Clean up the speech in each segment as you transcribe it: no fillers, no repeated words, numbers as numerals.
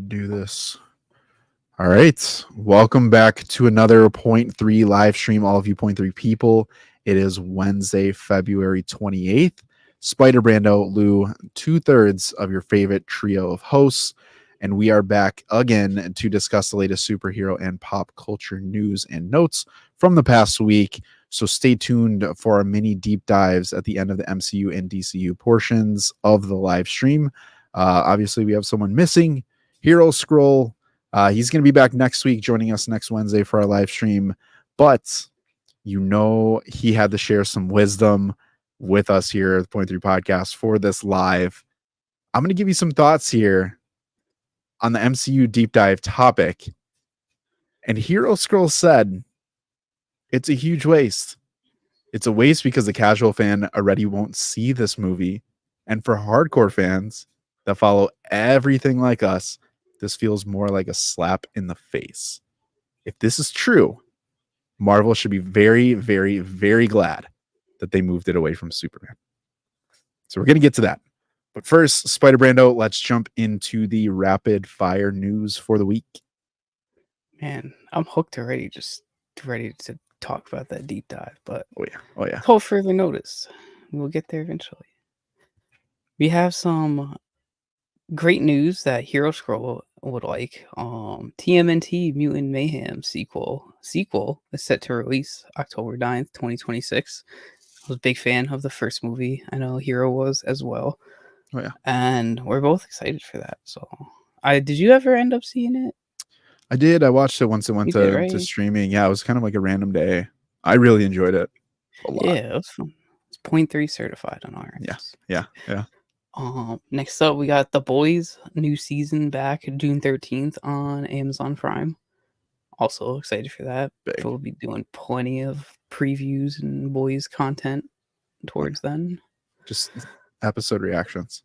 do this. All right. Welcome back to another Point 3 live stream, all of you Point 3 people. It is Wednesday, February 28th. Spider-Brando, Lou, 2/3 of your favorite trio of hosts. And we are back again to discuss the latest superhero and pop culture news and notes from the past week. So stay tuned for our mini deep dives at the end of the MCU and DCU portions of the live stream. Obviously, we have someone missing. Hero Scroll. He's going to be back next week, joining us next Wednesday for our live stream. But he had to share some wisdom with us here at the Point 3 Podcast for this live. I'm going to give you some thoughts here on the MCU deep dive topic. And Hero Scroll said, it's a huge waste. It's a waste because the casual fan already won't see this movie. And for hardcore fans that follow everything like us, this feels more like a slap in the face. If this is true, Marvel should be very, very, very glad that they moved it away from Superman. So we're going to get to that. But first, Spider-Brando, let's jump into the rapid fire news for the week. Man, I'm hooked already, just ready to talk about that deep dive. But oh yeah. Hold further notice. We'll get there eventually. We have some great news that Hero Scroll would like. TMNT Mutant Mayhem sequel is set to release October 9th, 2026. I was a big fan of the first movie. I know Hero was as well. Oh yeah. And we're both excited for that. So did you ever end up seeing it? I did. I watched it once it went to streaming. Yeah, it was kind of like a random day. I really enjoyed it a lot. Yeah, it was fun. It's 0.3 certified on our end. Yeah. Next up, we got The Boys new season back June 13th on Amazon Prime. Also excited for that. We'll be doing plenty of previews and Boys content towards then. Just episode reactions.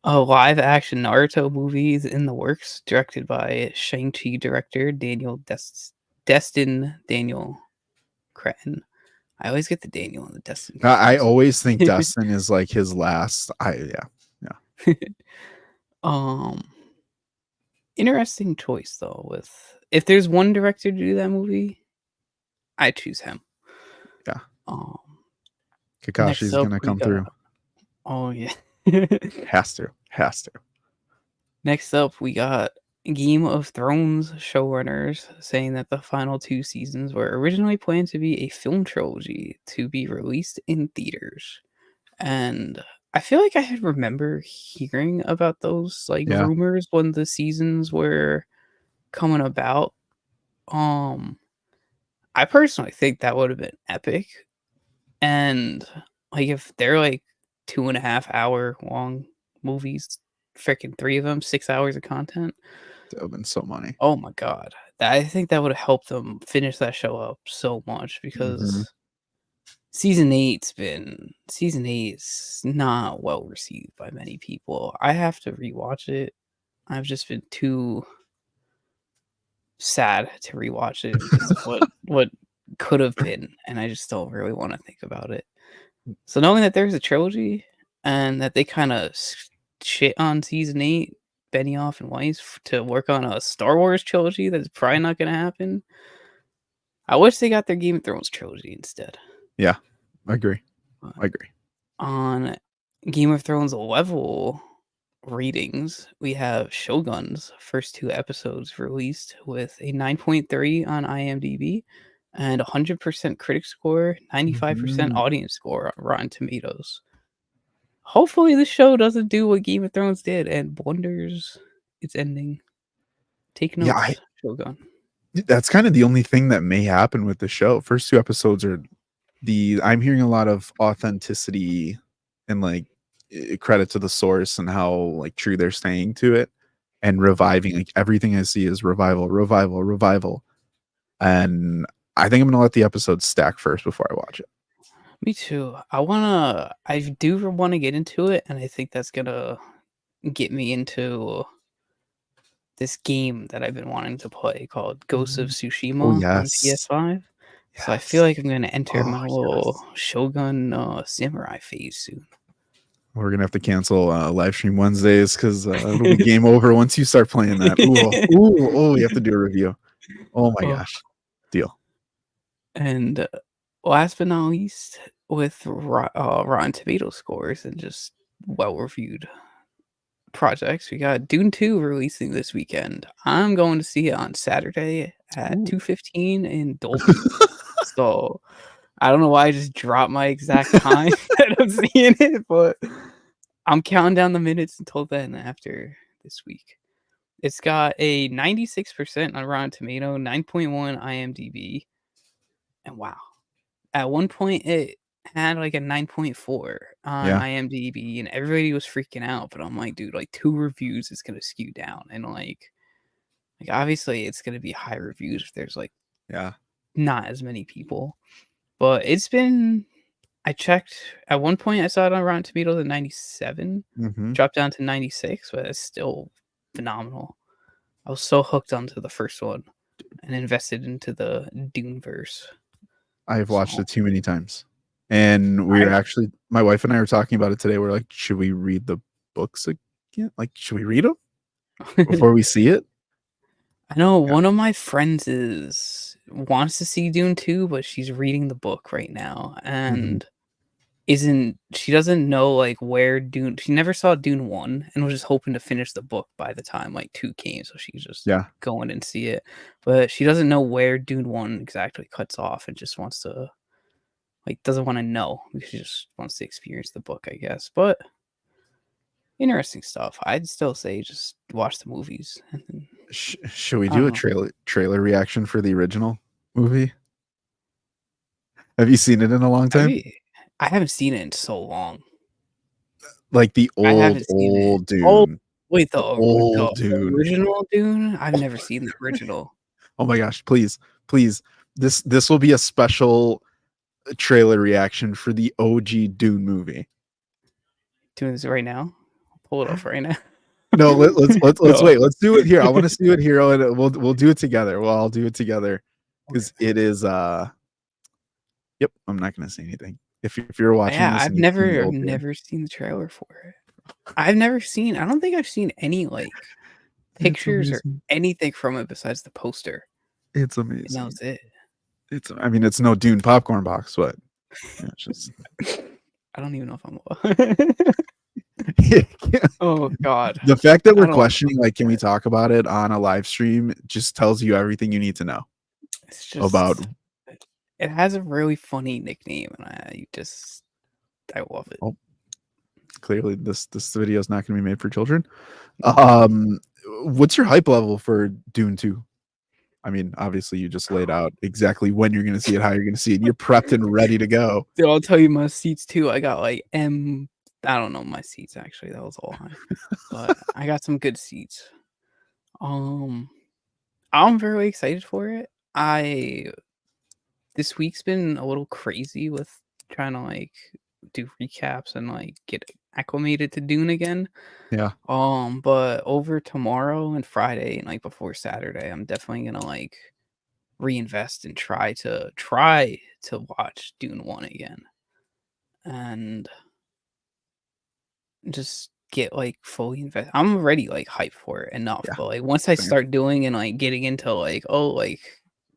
A live action Naruto movie is in the works, directed by Shang-Chi director Daniel Daniel Cretton. I always get the Daniel and the Destin. I always think Destin is like his last. Yeah. Interesting choice though. If there's one director to do that movie, I choose him. Yeah. Kakashi's gonna come through. Oh yeah. Has to. Next up, we got Game of Thrones showrunners saying that the final 2 seasons were originally planned to be a film trilogy to be released in theaters. And I feel like I remember hearing about those rumors when the seasons were coming about. I personally think that would have been epic. And if they're 2.5 hour long movies, freaking 3 of them, 6 hours of content, that would have been so money. Oh my god, I think that would have helped them finish that show up so much because season 8 is not well received by many people. I have to rewatch it. I've just been too sad to rewatch it because of what could have been, and I just don't really want to think about it. So knowing that there's a trilogy and that they kind of shit on season 8, Benioff and Weiss, to work on a Star Wars trilogy that's probably not going to happen. I wish they got their Game of Thrones trilogy instead. Yeah, I agree. On Game of Thrones level ratings, we have Shogun's first 2 episodes released with a 9.3 on IMDb and 100% critic score, 95% audience score on Rotten Tomatoes. Hopefully the show doesn't do what Game of Thrones did and wonders its ending. Take notes, Shogun. That's kind of the only thing that may happen with the show. First 2 episodes are I'm hearing a lot of authenticity and credit to the source and how true they're staying to it and reviving. Everything I see is revival. And I think I'm gonna let the episodes stack first before I watch it. Me too. I do want to get into it, and I think that's gonna get me into this game that I've been wanting to play called Ghost of Tsushima on PS5. So I feel like I'm gonna enter my little Shogun samurai phase soon. We're gonna have to cancel live stream Wednesdays because it'll be game over once you start playing that. We have to do a review. Oh my gosh, deal. And last but not least, with Rotten Tomato scores and just well-reviewed projects, we got Dune 2 releasing this weekend. I'm going to see it on Saturday at 2:15 in Dolby. So I don't know why I just dropped my exact time that I'm seeing it, but I'm counting down the minutes until then after this week. It's got a 96% on Rotten Tomato, 9.1 IMDb, and wow. At one point, it had like a 9.4 on Yeah. IMDb, and everybody was freaking out. But I'm like, dude, like 2 reviews is gonna skew down, and like obviously it's gonna be high reviews if there's like Yeah. not as many people. But it's been. I checked at one point. I saw it on Rotten Tomatoes at 97, dropped down to 96, but it's still phenomenal. I was so hooked onto the first one and invested into the Dune verse. I've watched it too many times. And we were actually, my wife and I were talking about it today. We're like, should we read the books again? Like, should we read them before we see it? I know one of my friends wants to see Dune 2, but she's reading the book right now and she doesn't know like where Dune. She never saw Dune 1 and was just hoping to finish the book by the time like 2 came, so she's just going and see it. But she doesn't know where Dune 1 exactly cuts off and just wants to doesn't want to know because she just wants to experience the book, I guess. But interesting stuff. I'd still say just watch the movies. Should we do a trailer reaction for the original movie? Have you seen it in a long time? I haven't seen it in so long. Like the old Dune. Oh, wait, the old Dune. Original Dune? I've never seen the original. Oh my gosh, please. This will be a special trailer reaction for the OG Dune movie. Doing this right now? I'll pull it up right now. No, let's wait. Let's do it here. I want to see it here, and we'll do it together. We'll all do it together because it is. Yep, I'm not gonna say anything. If you're watching, this I've never seen the trailer for it. I don't think I've seen any like pictures or anything from it besides the poster. It's amazing. And that was it. It's no Dune popcorn box, but it's just. I don't even know if I'm. Oh God! The fact that we're questioning, like, can we talk about it on a live stream, just tells you everything you need to know. It's just about. It has a really funny nickname, and I love it. Oh, clearly, this video is not going to be made for children. What's your hype level for Dune 2? I mean, obviously, you just laid out exactly when you're going to see it, how you're going to see it. You're prepped and ready to go. Dude, I'll tell you my seats too. I got like I don't know my seats actually. That was all high, but I got some good seats. I'm very excited for it. This week's been a little crazy with trying to like do recaps and like get acclimated to Dune again. Yeah. But over tomorrow and Friday and like before Saturday, I'm definitely gonna like reinvest and try to watch Dune 1 again. And just get like fully invested. I'm already like hyped for it enough, but like once I start doing and like getting into like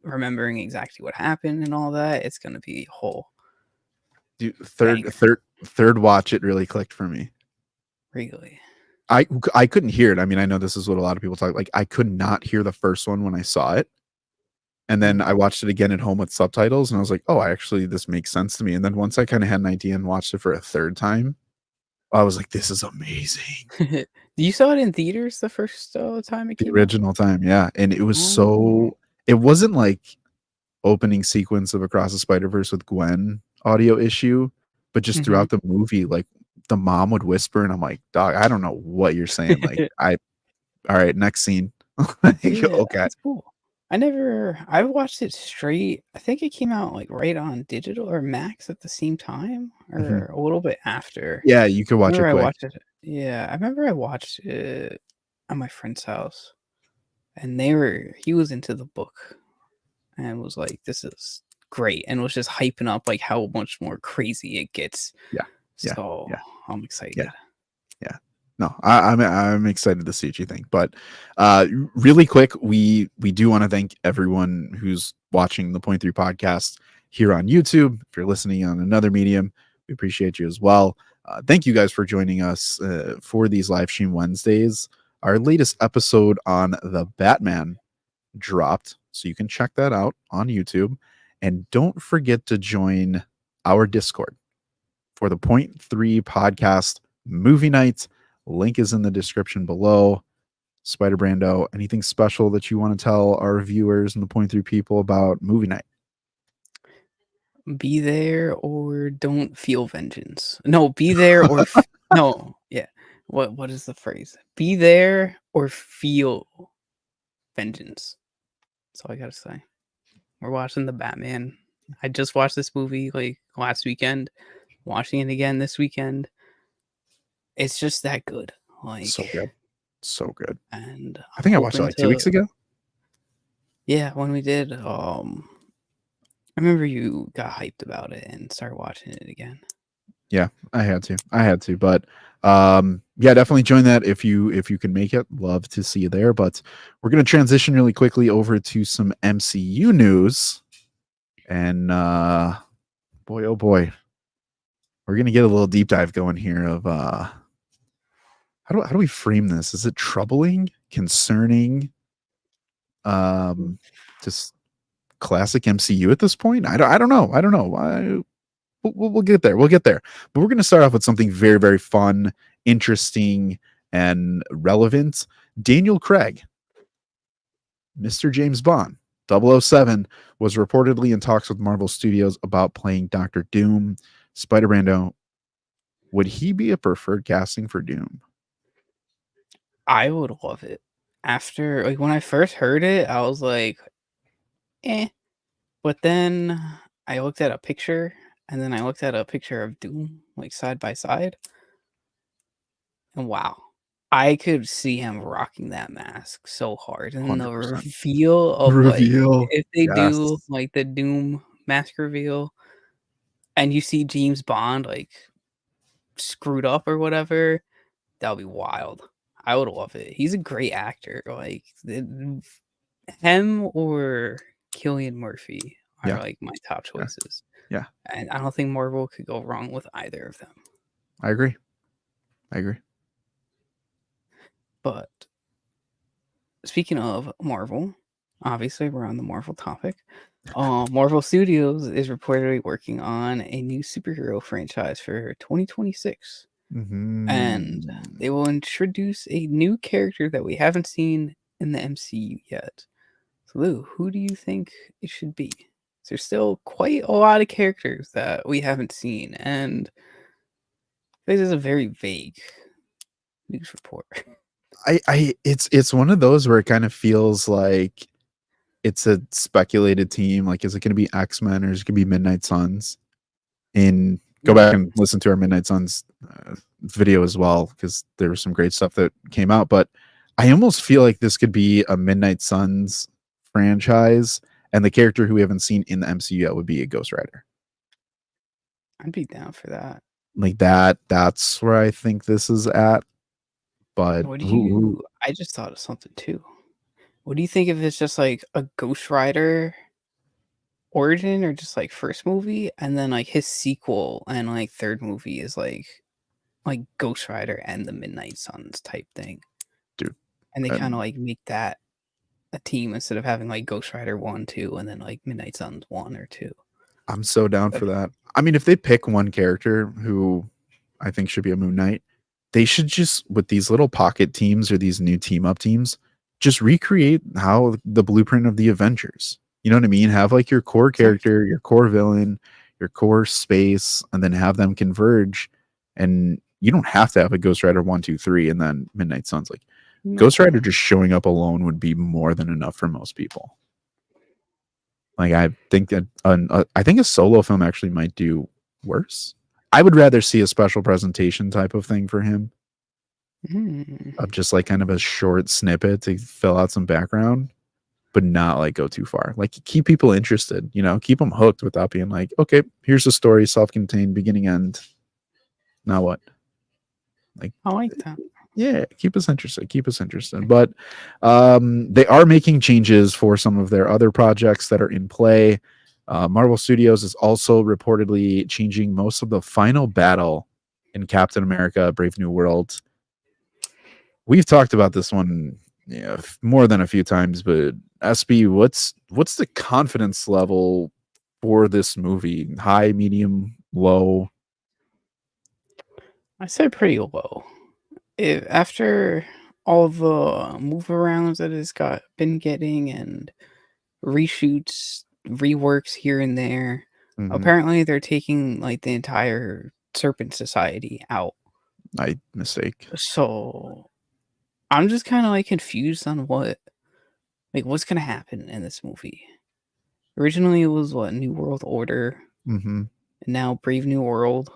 remembering exactly what happened and all that, it's gonna be a whole. Dude, third watch, it really clicked for me. Really, I couldn't hear it. I mean, I know this is what a lot of people talk. Like, I could not hear the first one when I saw it, and then I watched it again at home with subtitles, and I was like, oh, this makes sense to me. And then once I kind of had an idea and watched it for a third time, I was like, this is amazing. You saw it in theaters the first time it came the original out? Time, yeah, and it was so. It wasn't like opening sequence of Across the Spider-Verse with Gwen audio issue, but just throughout the movie, like the mom would whisper, and I'm like, dog, I don't know what you're saying. Like, all right, next scene. Yeah, okay, that's cool. I watched it straight. I think it came out like right on digital or Max at the same time or a little bit after. Yeah, you could watch it quick. Yeah, I remember I watched it at my friend's house, and he was into the book and was like, this is great, and was just hyping up like how much more crazy it gets. Yeah. So I'm excited. Yeah. No, I'm excited to see what you think. But really quick, we do want to thank everyone who's watching the Point 3 podcast here on YouTube. If you're listening on another medium, we appreciate you as well. Thank you guys for joining us for these live stream Wednesdays. Our latest episode on the Batman dropped, so you can check that out on YouTube. And don't forget to join our Discord for the Point 3 podcast movie night. Link is in the description below. Spider-Brando, anything special that you want to tell our viewers and the Point 3 people about movie night? Be there or don't feel vengeance. No, be there or no, yeah. What is the phrase? Be there or feel vengeance. That's all I gotta say. We're watching the Batman. I just watched this movie like last weekend. Watching it again this weekend. It's just that good. Like So good. So good. And I think I watched it like 2 weeks ago. Yeah, when we did, I remember you got hyped about it and started watching it again. Yeah, I had to. But yeah, definitely join that if you can make it. Love to see you there. But we're gonna transition really quickly over to some MCU news. And boy, oh boy, we're gonna get a little deep dive going here of how do we frame this? Is it troubling, concerning, just classic MCU at this point? I don't know. We'll get there. We'll get there. But we're going to start off with something very, very fun, interesting, and relevant. Daniel Craig, Mr. James Bond, 007, was reportedly in talks with Marvel Studios about playing Dr. Doom. Spider-Brando, would he be a preferred casting for Doom? I would love it. After, like, when I first heard it, I was like, eh. But then I looked at a picture, and then I looked at a picture of Doom, like, side by side. And wow, I could see him rocking that mask so hard. And then the 100%. reveal of, like, if they do, Yes. like, the Doom mask reveal, and you see James Bond, like, screwed up or whatever, that would be wild. I would love it. He's a great actor. Like, him or Cillian Murphy are, like, my top choices. Yeah. And I don't think Marvel could go wrong with either of them. I agree. But speaking of Marvel, obviously we're on the Marvel topic. Marvel Studios is reportedly working on a new superhero franchise for 2026. And they will introduce a new character that we haven't seen in the MCU yet. So, Lou, who do you think it should be? There's still quite a lot of characters that we haven't seen, and this is a very vague news report. It's one of those where it kind of feels like it's a speculated team. Like, is it going to be X-Men or is it going to be Midnight Suns? And go back and listen to our Midnight Suns video as well, because there was some great stuff that came out. But I almost feel like this could be a Midnight Suns franchise, and the character who we haven't seen in the MCU yet would be a Ghost Rider. I'd be down for that. Like that's where I think this is at. But I just thought of something too. What do you think if it's just like a Ghost Rider origin, or just like first movie, and then like his sequel and like third movie is like Ghost Rider and the Midnight Suns type thing, dude? And they kind of like make that a team instead of having like Ghost Rider 1, 2, and then like Midnight Suns 1 or 2. I'm so down for that. I mean, if they pick one character who I think should be a Moon Knight, they should just, with these little pocket teams or these new team up teams, just recreate how the blueprint of the Avengers. You know what I mean? Have like your core character, your core villain, your core space, and then have them converge. And you don't have to have a Ghost Rider 1, 2, 3, and then Midnight Suns. Like, Ghost Rider just showing up alone would be more than enough for most people. Like, I think that I think a solo film actually might do worse. I would rather see a special presentation type of thing for him, of just like kind of a short snippet to fill out some background, but not like go too far. Like, keep people interested, you know, keep them hooked without being like, okay, here's the story, self-contained, beginning, end. Now what? Like, I like that. yeah, keep us interested. But they are making changes for some of their other projects that are in play. Marvel Studios is also reportedly changing most of the final battle in Captain America: Brave New World. We've talked about this one, more than a few times, but SB, what's the confidence level for this movie? High, medium, low? I said pretty low. After all the move arounds that it's been getting and reshoots, reworks here and there, Mhm. apparently they're taking like the entire Serpent Society out. I mistake. So I'm just kind of like confused on what's gonna happen in this movie. Originally, it was what New World Order, Mm-hmm. and now Brave New World.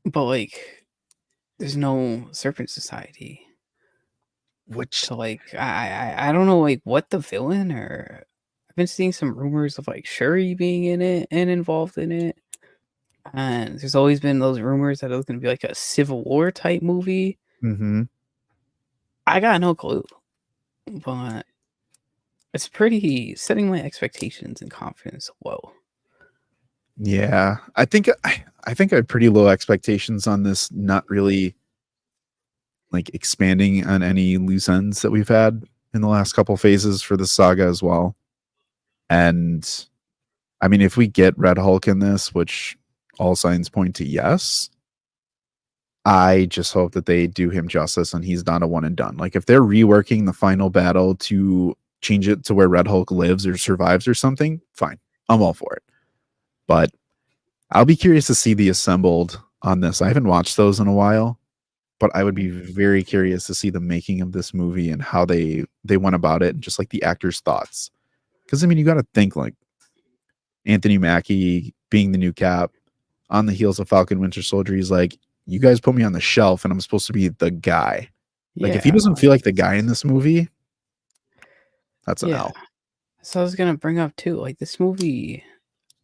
But like, there's no Serpent Society. Which So like, I don't know like what the villain or I've been seeing some rumors of like Shuri being in it and involved in it. And there's always been those rumors that it was gonna be like a Civil War type movie. mm-hmm. I got no clue, but it's pretty setting my expectations and confidence low. Yeah, I think I have pretty low expectations on this, not really like expanding on any loose ends that we've had in the last couple phases for the saga as well. And I mean, if we get Red Hulk in this, which all signs point to yes, I just hope that they do him justice and he's not a one and done. Like if they're reworking the final battle to change it to where Red Hulk lives or survives or something, fine. I'm all for it. But I'll be curious to see the assembled on this. I haven't watched those in a while, but I would be very curious to see the making of this movie and how they went about it and just like the actors' thoughts. Because I mean, you got to think like Anthony Mackie being the new Cap on the heels of Falcon Winter Soldier. He's like, you guys put me on the shelf and I'm supposed to be the guy. Like if he Yeah, doesn't feel like the guy in this movie, that's an yeah. L. So I was gonna bring up too, like this movie.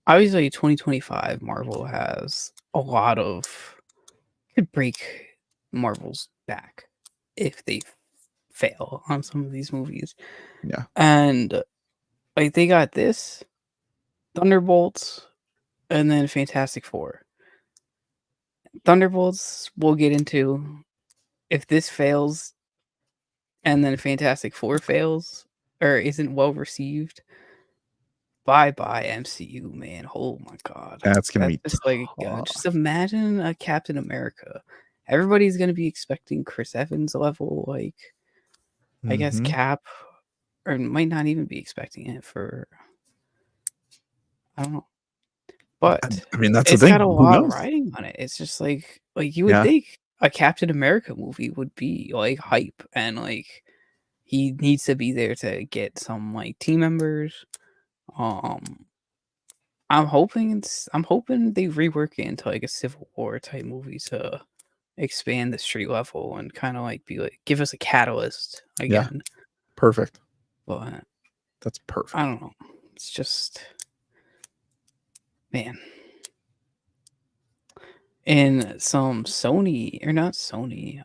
Obviously, 2025 Marvel has a lot of could break Marvel's back if they fail on some of these movies. Yeah. And like they got this, Thunderbolts, and then Fantastic Four. Thunderbolts we'll get into. If this fails and then Fantastic Four fails or isn't well received, bye bye MCU, man. Oh my god. That's going to That's be just like just tough. imagine a Captain America. Everybody's gonna be expecting Chris Evans level, like I guess Mm-hmm. Cap, or might not even be expecting it for I don't know. But I mean, that's the it's got thing. a Who lot knows? riding on it. It's just like you would Yeah. think a Captain America movie would be like hype and like he needs to be there to get some like team members. Um I'm hoping they rework it into like a Civil War type movie to expand the street level and kind of like be like give us a catalyst Yeah. again. Perfect. But That's I perfect. don't know. It's just man. And some Sony or not Sony,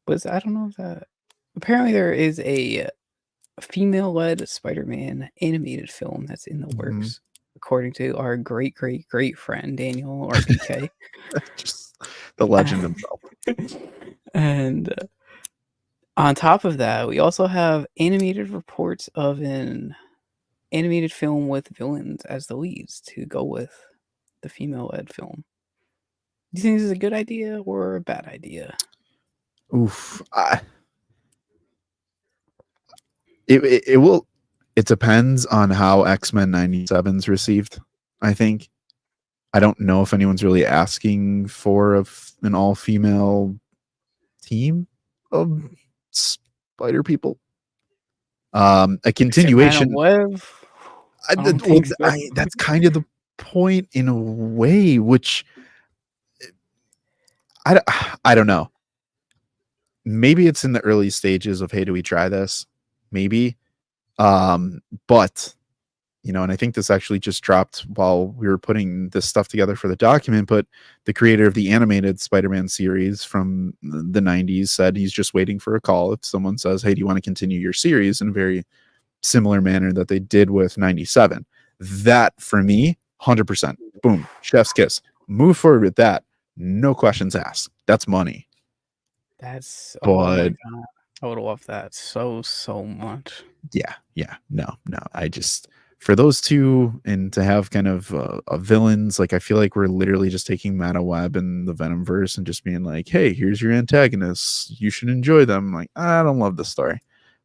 was I don't know if that apparently there is a female-led Spider-Man animated film that's in the Mm-hmm. works, according to our great friend Daniel RPK. Just the legend himself. And on top of that, we also have animated reports of an animated film with villains as the leads to go with the female-led film. Do you think this is a good idea or a bad idea? Oof. It will. It depends on how X-Men 97's received. I think. I don't know if anyone's really asking for an all-female team of spider people. A Except Madam continuation. Web? I don't Well, think so. that's kind of the point in a way, which I, I don't know. Maybe it's in the early stages of, hey, do we try this? Maybe. But and I think this actually just dropped while we were putting this stuff together for the document, but the creator of the animated Spider-Man series from the 90s said he's just waiting for a call. If someone says, hey, do you want to continue your series in a very similar manner that they did with 97? That, for me, 100%. Boom. Chef's kiss. Move forward with that. No questions asked. That's money. That's, oh my But God. I would love that so much. yeah. No. I just, for those two, and to have kind of villains, like I feel like we're literally just taking Meta Web and the Venomverse and just being like, hey, here's your antagonists. You should enjoy them. Like, I don't love this story.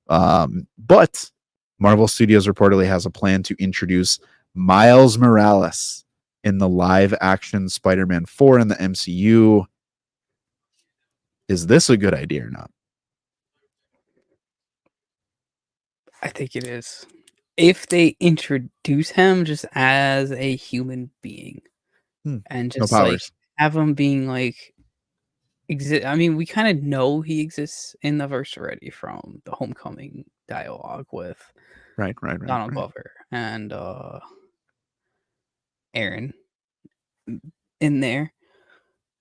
But Marvel Studios reportedly has a plan to introduce Miles Morales in the live action Spider-Man 4 in the MCU. Is this a good idea or not? I think it is. If they introduce him just as a human being and No just like powers. have him being like I mean, we kind of know he exists in the verse already from the Homecoming dialogue with Right. Donald Glover and Aaron in there,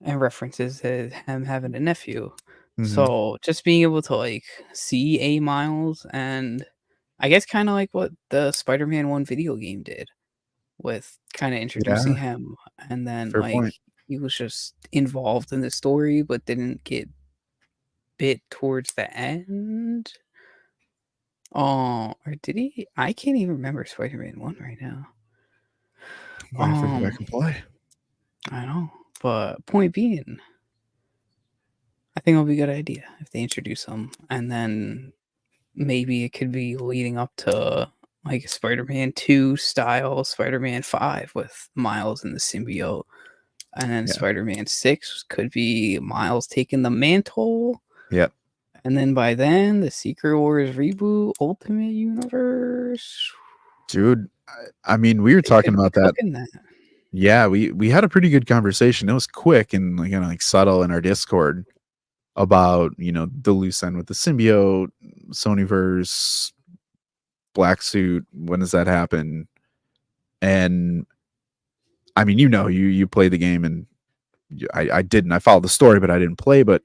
and references to him having a nephew. So just being able to like see a Miles, and I guess kind of like what the Spider-Man 1 video game did with kind of introducing Yeah, him, and then fair like point. he was just involved in the story but didn't get bit towards the end. Oh, or did he? I can't even remember Spider-Man 1 right now. Might have to go back and play. I know, but point being, I think it'll be a good idea if they introduce him, and then maybe it could be leading up to like Spider-Man 2 style Spider-Man 5 with Miles and the symbiote. And then Yeah. Spider-Man 6 could be Miles taking the mantle. Yep. And then by then, the Secret Wars reboot, Ultimate Universe. Dude, I mean, we were They talking could be about that. cooking that. Yeah, we had a pretty good conversation. It was quick and like, like subtle in our Discord about, the loose end with the symbiote, Sonyverse, Black Suit. When does that happen? And I mean, you play the game, and I didn't. I followed the story, but I didn't play. But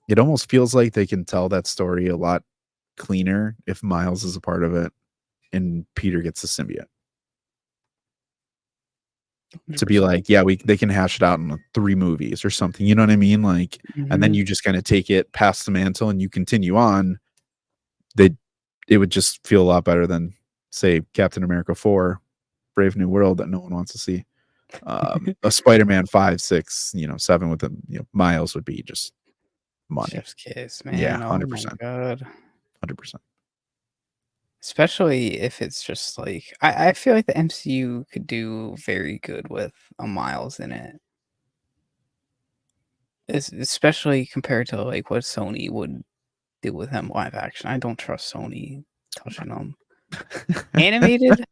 it almost feels like they can tell that story a lot cleaner if Miles is a part of it and Peter gets the symbiote. To be 100%. like, yeah, they can hash it out in 3 movies or something. You know what I mean? Like, and then you just kind of take it past the mantle and you continue on. It would just feel a lot better than, say, Captain America 4, Brave New World, that no one wants to see. A Spider-Man 5, 6, 7 with them, Miles would be just money. Chef's kiss, man. Yeah, Oh 100%. my God. 100%. Especially if it's just like I feel like the MCU could do very good with a Miles in it. Especially compared to like what Sony would do with him live action. I don't trust Sony touching them. Animated,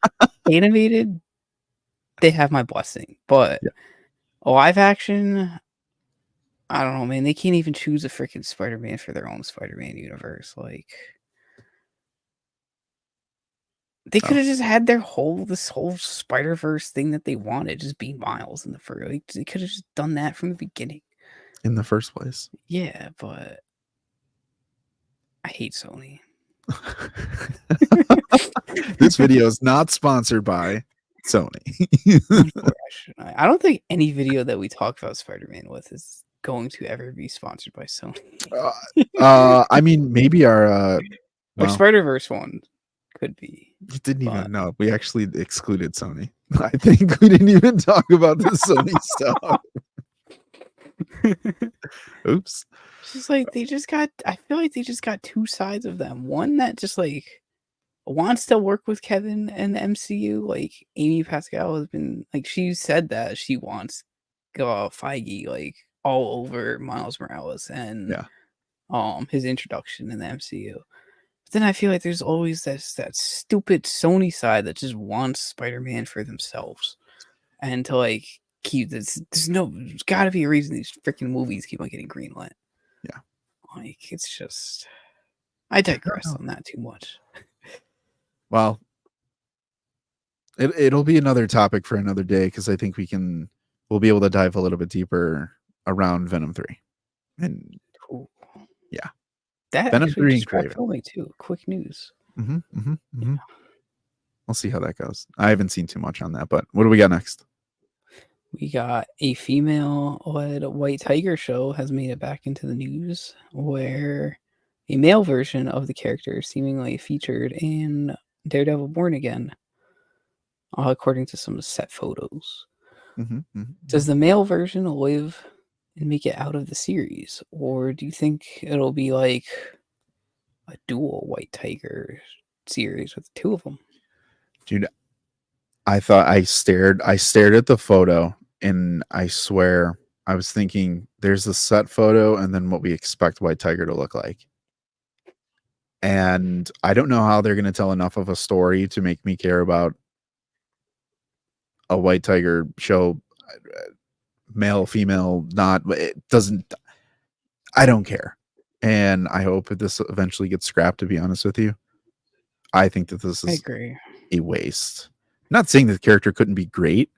they have my blessing. But Yeah. live action, I don't know, man. They can't even choose a freaking Spider-Man for their own Spider-Man universe. Like they could have just had this whole Spider-Verse thing that they wanted just be Miles in the first. Like, they could have just done that from the beginning. In the first place. Yeah, but I hate Sony. This video is not sponsored by Sony. I don't think any video that we talk about Spider-Man with is going to ever be sponsored by Sony. I mean, maybe our Or Spider-Verse one could be. You didn't even know. We actually excluded Sony. I think we didn't even talk about the Sony stuff. Oops. It's just like I feel like they just got 2 sides of them. One that just like wants to work with Kevin and the MCU. Like Amy Pascal has been like she said that she wants Feige like all over Miles Morales and his introduction in the MCU. But then I feel like there's always that stupid Sony side that just wants Spider-Man for themselves. And to like keep there's gotta be a reason these freaking movies keep on getting greenlit. Yeah. Like it's just I digress on that too much. Well, It'll be another topic for another day because I think we'll be able to dive a little bit deeper around Venom 3. And Cool. yeah, That Venom actually 3 and just wrapped Craven. filming too. Quick news. We'll see how that goes. I haven't seen too much on that, but what do we got next? We got a female-led White Tiger show has made it back into the news, where a male version of the character is seemingly featured in Daredevil Born Again, according to some set photos. Does the male version live and make it out of the series, or do you think it'll be like a dual White Tiger series with the two of them? Dude, I thought I stared at the photo, and I swear I was thinking there's a set photo and then what we expect White Tiger to look like. And I don't know how they're going to tell enough of a story to make me care about a White Tiger show, male, female, not. It doesn't. I don't care, and I hope that this eventually gets scrapped. To be honest with you, I think that this I is agree. a waste. Not saying that the character couldn't be great,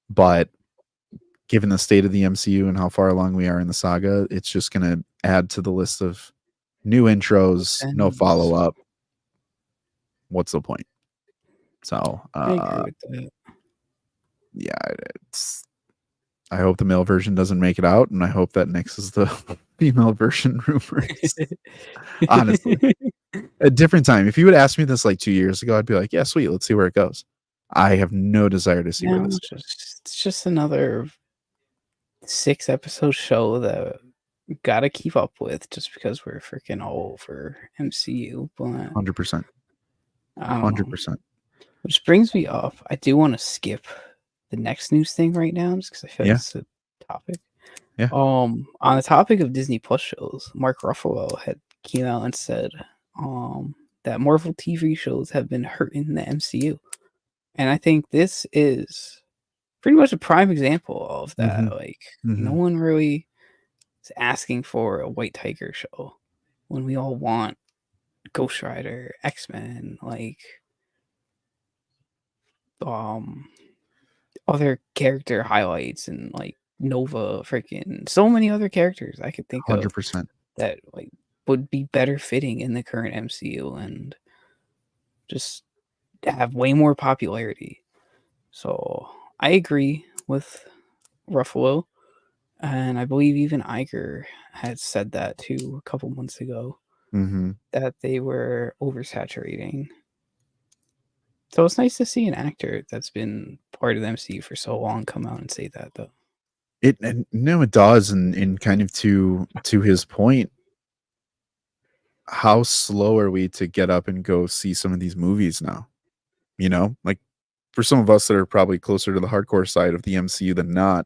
but given the state of the MCU and how far along we are in the saga, it's just going to add to the list of new intros, no follow up. What's the point? So, I agree with that. Yeah, I hope the male version doesn't make it out, and I hope that nixes the female version rumors. Honestly, a different time. If you would ask me this like 2 years ago, I'd be like, "Yeah, sweet, let's see where it goes." I have no desire to see where this goes. It's just another 6-episode show that gotta keep up with just because we're freaking all over MCU. But 100%. I don't know. 100%. Which brings me up, I do want to skip the next news thing right now, just because I feel like Yeah. it's a topic. Yeah. On the topic of Disney Plus shows, Mark Ruffalo had came out and said that Marvel TV shows have been hurting the MCU, and I think this is pretty much a prime example of that. Like, no one really is asking for a White Tiger show when we all want Ghost Rider, X-Men, like other character highlights, and like Nova, freaking so many other characters I could think of 100%. that like would be better fitting in the current MCU and just have way more popularity. So I agree with Ruffalo, and I believe even Iger had said that too a couple months ago, that they were oversaturating. So it's nice to see an actor that's been part of the MCU for so long come out and say that, though. It does, and kind of to his point, how slow are we to get up and go see some of these movies now? You know, like for some of us that are probably closer to the hardcore side of the MCU than not,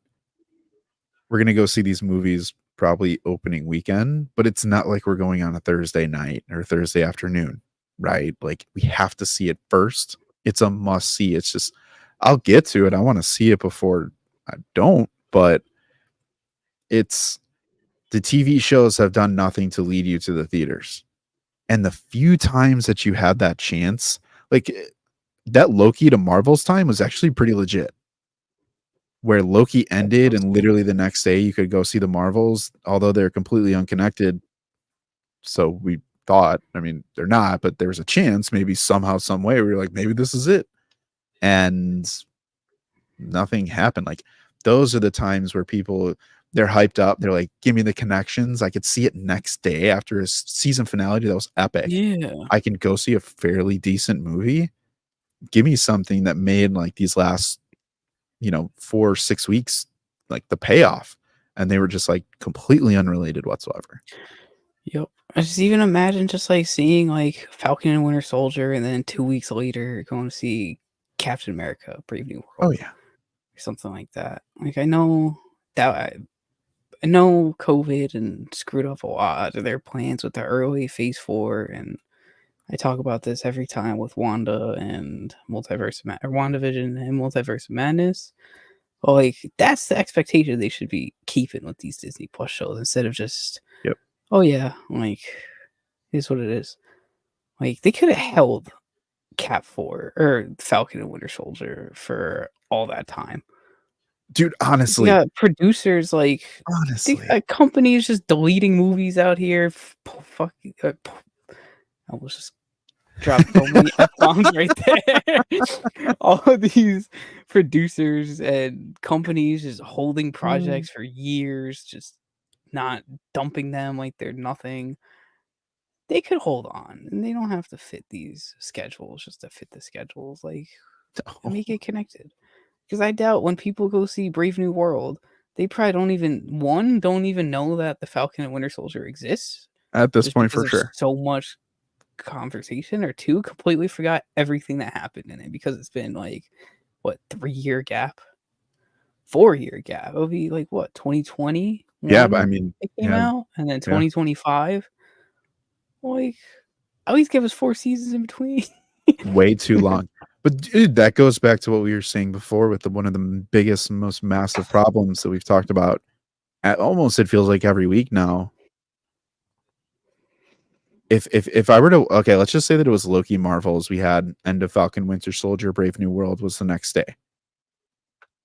we're gonna go see these movies probably opening weekend, but it's not like we're going on a Thursday night or Thursday afternoon, right? Like we have to see it first. It's a must see. It's just I'll get to it. I want to see it before I don't, but it's the TV shows have done nothing to lead you to the theaters. And the few times that you had that chance, like that Loki to Marvel's time was actually pretty legit. Where Loki ended and literally the next day you could go see the Marvels, although they're completely unconnected. So we thought, I mean, they're not, but there was a chance maybe somehow, some way we were like, maybe this is it. And nothing happened. Like those are the times where people they're hyped up. They're like, give me the connections. I could see it next day after a season finale that was epic. Yeah. I can go see a fairly decent movie. Give me something that made like these last 4 or 6 weeks, like the payoff, and they were just like completely unrelated whatsoever. Yep. I just even imagine just like seeing like Falcon and Winter Soldier, and then 2 weeks later going to see Captain America: Brave New World. Oh yeah, or something like that. Like I know COVID and screwed up a lot of their plans with the early Phase 4, and I talk about this every time with Wanda and WandaVision and Multiverse of Madness. But like that's the expectation they should be keeping with these Disney Plus shows instead of just oh yeah, like here's what it is. Like they could have held Cap 4 or Falcon and Winter Soldier for all that time. Dude, honestly. Yeah, producers they Honestly. got companies just deleting movies out here. Fucking, I almost just dropped so many F-bombs right there. All of these producers and companies just holding projects for years, just not dumping them like they're nothing. They could hold on, and they don't have to fit these schedules just to fit the schedules. Like, make it connected. Because I doubt when people go see Brave New World, they probably don't even know that the Falcon and Winter Soldier exists. At this Just point, because for there's sure. so much conversation, or two, completely forgot everything that happened in it because it's been like, what, 3-year gap? 4-year gap. It'll be like, what, 2020? Yeah, but I mean, it came yeah, out, and then yeah. 2025. Like, at least give us 4 seasons in between. Way too long. But dude, that goes back to what we were saying before with one of the biggest, most massive problems that we've talked about at almost, it feels like, every week now. If I were to, okay, let's just say that it was Loki Marvels we had, End of Falcon Winter Soldier, Brave New World was the next day.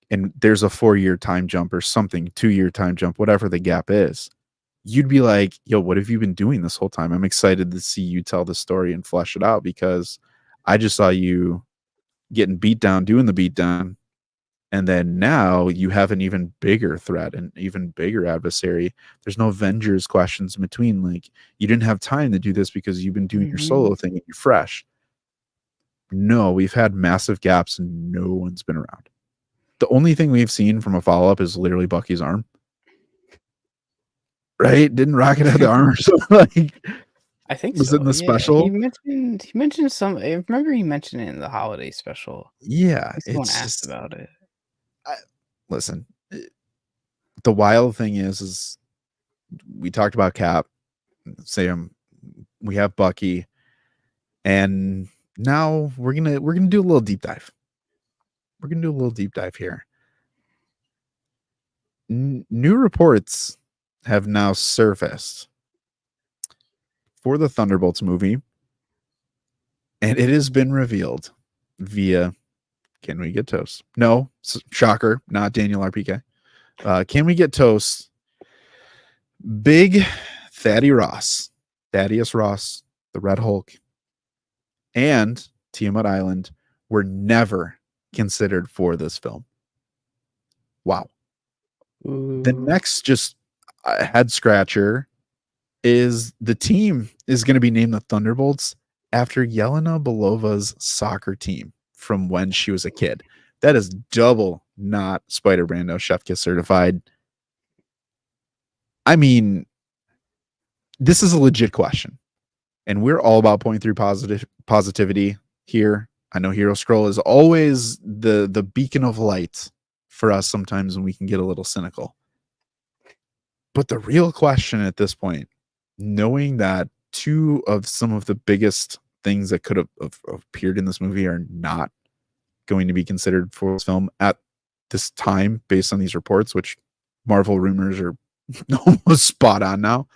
And there's a 4-year time jump or something, 2-year time jump, whatever the gap is. You'd be like, yo, what have you been doing this whole time? I'm excited to see you tell the story and flesh it out, because I just saw you getting beat down, doing the beat down. And then now you have an even bigger threat, an even bigger adversary. There's no Avengers questions in between. Like, you didn't have time to do this because you've been doing your solo thing and you're fresh. No, we've had massive gaps and no one's been around. The only thing we've seen from a follow-up is literally Bucky's arm. Right? Didn't Rocket have the arm or something? Like, I think was so. it in the Yeah, special? he mentioned some. I remember he mentioned it in the holiday special. Yeah, Someone it's asked just, about it. listen, the wild thing is we talked about Cap, Sam, we have Bucky, and now we're gonna do a little deep dive. We're gonna do a little deep dive here. New reports have now surfaced for the Thunderbolts movie, and it has been revealed via Can We Get Toast? No, shocker, not Daniel RPK. Can We Get Toast? Big Thaddeus Ross, the Red Hulk, and Tiamut Island were never considered for this film. Wow. The next just head scratcher is the team is going to be named the Thunderbolts after Yelena Belova's soccer team from when she was a kid. That is double not Spider-Brando Chef Kiss certified. I mean, this is a legit question, and we're all about point through positivity here. I know Hero Scroll is always the beacon of light for us sometimes when we can get a little cynical. But the real question at this point, knowing that two of some of the biggest things that could have appeared in this movie are not going to be considered for this film at this time, based on these reports, which Marvel rumors are almost spot on now,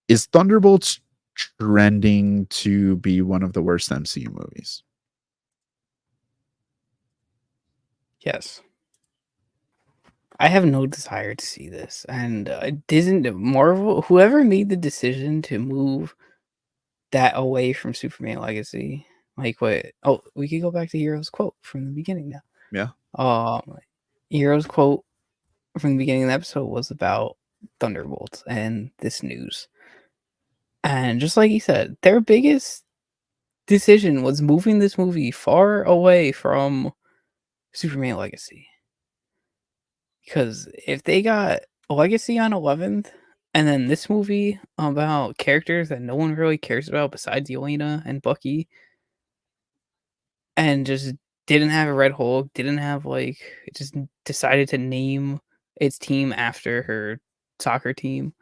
is Thunderbolts trending to be one of the worst MCU movies? Yes. I have no desire to see this, and Marvel, whoever made the decision to move that away from Superman Legacy, like what? Oh, we could go back to Hero's quote from the beginning now. Yeah. Hero's quote from the beginning of the episode was about Thunderbolts and this news, and just like he said, their biggest decision was moving this movie far away from Superman Legacy. Because if they got Legacy on 11th, and then this movie about characters that no one really cares about besides Yelena and Bucky, and just didn't have a Red Hulk, didn't have it just decided to name its team after her soccer team,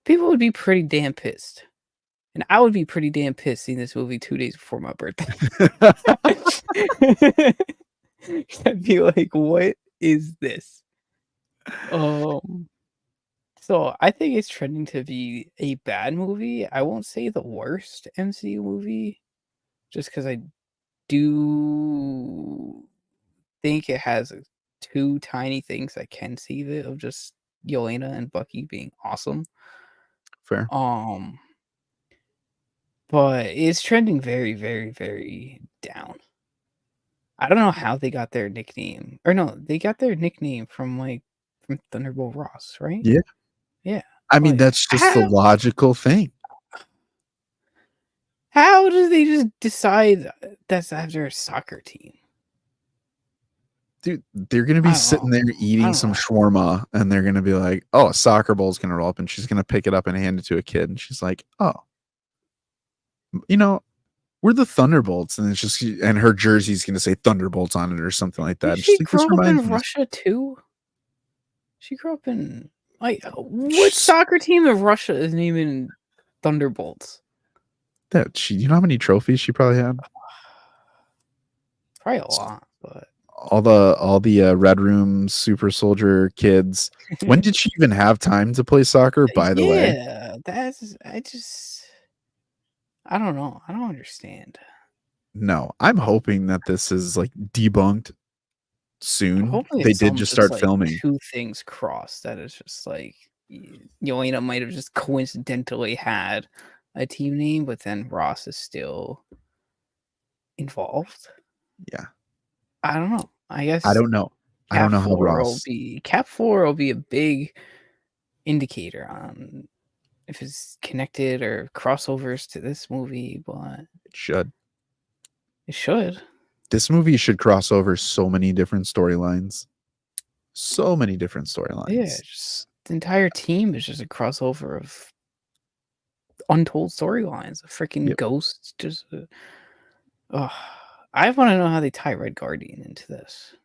people would be pretty damn pissed. And I would be pretty damn pissed seeing this movie 2 days before my birthday. I'd be like, what is this? So I think it's trending to be a bad movie. I won't say the worst MCU movie, just because I do think it has two tiny things I can see that of just Yelena and Bucky being awesome. Fair. Um, but it's trending very, very, very down. I don't know how they got their nickname. Or no, they got their nickname from from Thunderbolt Ross, right? Yeah. Yeah. I mean, Like that's just the logical thing. how do they just decide that's after a soccer team? Dude, they're gonna I be don't know. sitting there I eating don't some know. shawarma, and they're gonna be like, "Oh, a soccer ball's gonna roll up," and she's gonna pick it up and hand it to a kid, and she's like, "Oh, you know, we're the Thunderbolts," and it's just and her jersey's gonna say Thunderbolts on it or something like Did that. And she's she like, "This grow up reminds in me." Russia too? She grew up in what She's, soccer team in Russia is named Thunderbolts? that she, you know how many trophies she probably had? Probably a lot, but All the Red Room Super Soldier kids. When did she even have time to play soccer? By the way, yeah, I don't know. I don't understand. no. I'm hoping that this is like debunked I'm soon. hoping They it's did some just just start like filming. two things crossed that is just like Yelena might have just coincidentally had a team name, but then Ross is still involved. Yeah. I don't know. I I guess don't know. I don't know how Ross. Cap 4 will be a big indicator on if it's connected or crossovers to this movie, but It should. it should. This movie should cross over so many different storylines. So many different Yeah, storylines. just the entire team is just a crossover of untold storylines. A freaking Yep. ghosts just I want to know how they tie Red Guardian into this.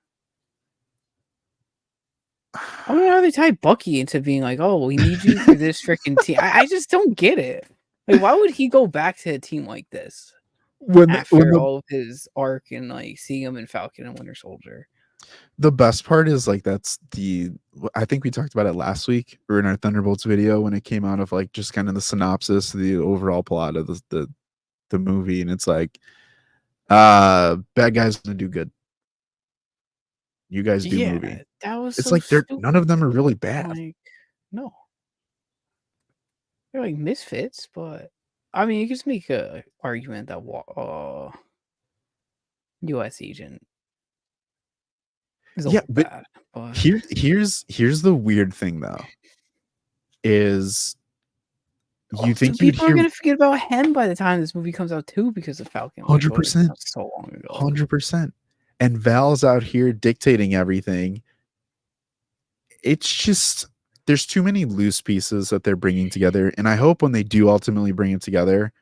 I don't know how they tie Bucky into being like, "Oh, we need you for this freaking team." I just don't get it. Like, why would he go back to a team like this When after the all of his arc and like seeing him in Falcon and Winter Soldier? the best part is like that's the I think we talked about it last week or in our Thunderbolts video when it came out of like just kind of the synopsis, the overall plot of the movie, and it's like bad guys gonna do good. You guys do movie. Yeah, that was It's so like they're none of them stupid. are really bad. Like, no, they're like misfits, but I mean, you can just make a argument that U.S. agent is a Yeah, little but bad, but here's the weird thing though, is you so think you'd people are hear gonna forget about him by the time this movie comes out too, because of Falcon and Winter Soldier came 100%, out so long ago. 100%. And Val's out here dictating everything. It's just there's too many loose pieces that they're bringing together, and I hope when they do ultimately bring it together,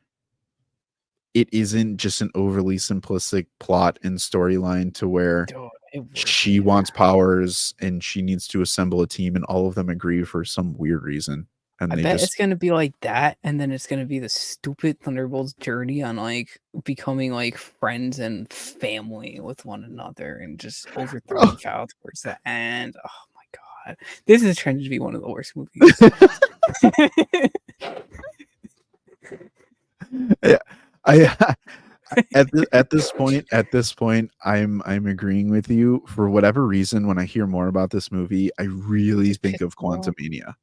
it isn't just an overly simplistic plot and storyline to where Dude, it would she be. wants powers and she needs to assemble a team and all of them agree for some weird reason, and I they bet just it's gonna be like that, and then it's gonna be the stupid Thunderbolts journey on like becoming like friends and family with one another and just overthrowing Val towards the end. Oh my god. This is trending to be one of the worst movies. yeah, I at this point I'm agreeing with you. For whatever reason, when I hear more about this movie, I really Just think piss of me off. Quantumania.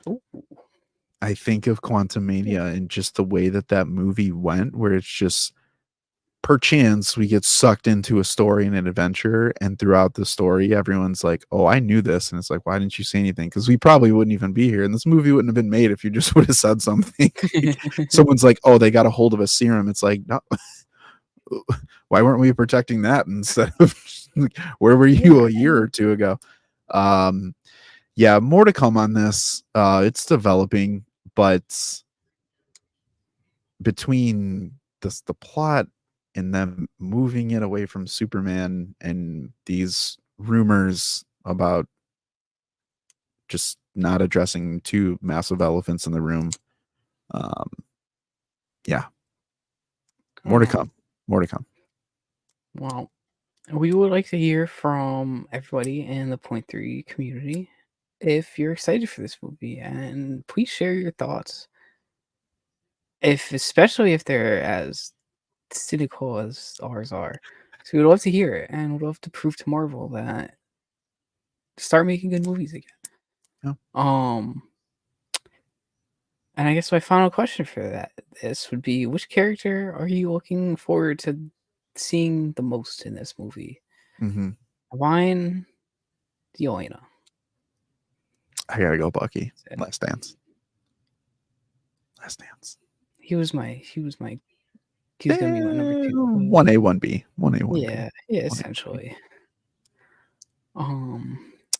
Ooh, I think of Quantumania and just the way that that movie went, where it's just perchance we get sucked into a story and an adventure, and throughout the story, everyone's like, "Oh, I knew this," and it's like, "Why didn't you say anything?" Because we probably wouldn't even be here, and this movie wouldn't have been made if you just would have said something. Like, someone's like, "Oh, they got a hold of a serum." It's like, no, why weren't we protecting that instead of where were you yeah, a year or two ago? Um, yeah, more to come on this. It's developing, but between the plot and them moving it away from Superman and these rumors about just not addressing two massive elephants in the room, um, yeah, more to mm, come. More to come. well, we would like to hear from everybody in the point 3 community. if you're excited for this movie, and please share your thoughts. Especially if they're as cynical as ours are. So we'd love to hear it, and we'd love to prove to Marvel that start making good movies again. Yeah. And I guess my final question for this would be: which character are you looking forward to seeing the most in this movie? Mm-hmm. Mine, Yelena. I gotta go, Bucky. Said. Last Dance. Last Dance. He was gonna be my number 2. 1A, 1B. 1A, 1B. Yeah, essentially.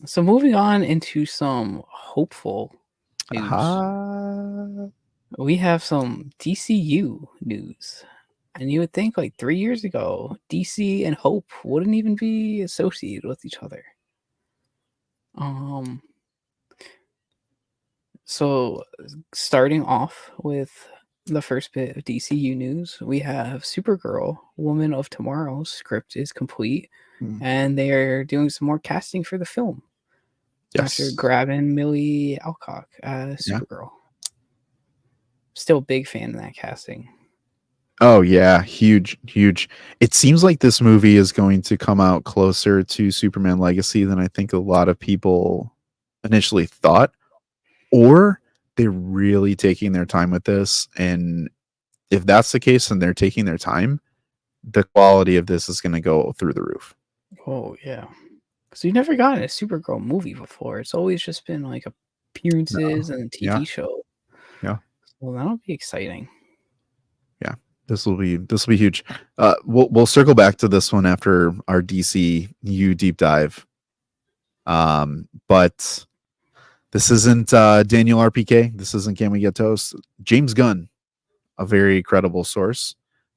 So moving on into some hopeful news. We have some DCU news. And you would think like 3 years ago, DC and Hope wouldn't even be associated with each other. So starting off with the first bit of DCU news, we have Supergirl, Woman of Tomorrow script is complete, and they're doing some more casting for the film. Yes. After grabbing Millie Alcock as Supergirl. Still a big fan of that casting. Oh yeah, huge. It seems like this movie is going to come out closer to Superman Legacy than I think a lot of people initially thought, or they're really taking their time with this. And if that's the case and they're taking their time, the quality of this is going to go through the roof. Oh yeah, because you've never gotten a Supergirl movie before. It's always just been like appearances and a TV show. Yeah. Well, that'll be exciting. Yeah, this will be huge. We'll circle back to this one after our DCU deep dive. But this isn't Daniel RPK. This isn't Can We Get Toast? James Gunn, a very credible source.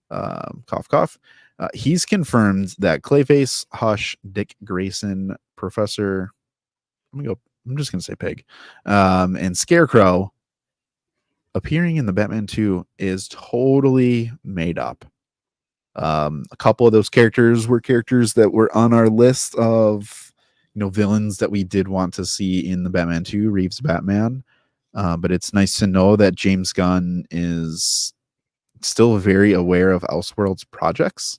Cough, cough. He's confirmed that Clayface, Hush, Dick Grayson, Professor, I'm just gonna say Pig, and Scarecrow appearing in the Batman 2 is totally made up. A couple of those characters were characters that were on our list of villains that we did want to see in the Batman 2 Reeves Batman. But it's nice to know that James Gunn is still very aware of Elseworlds projects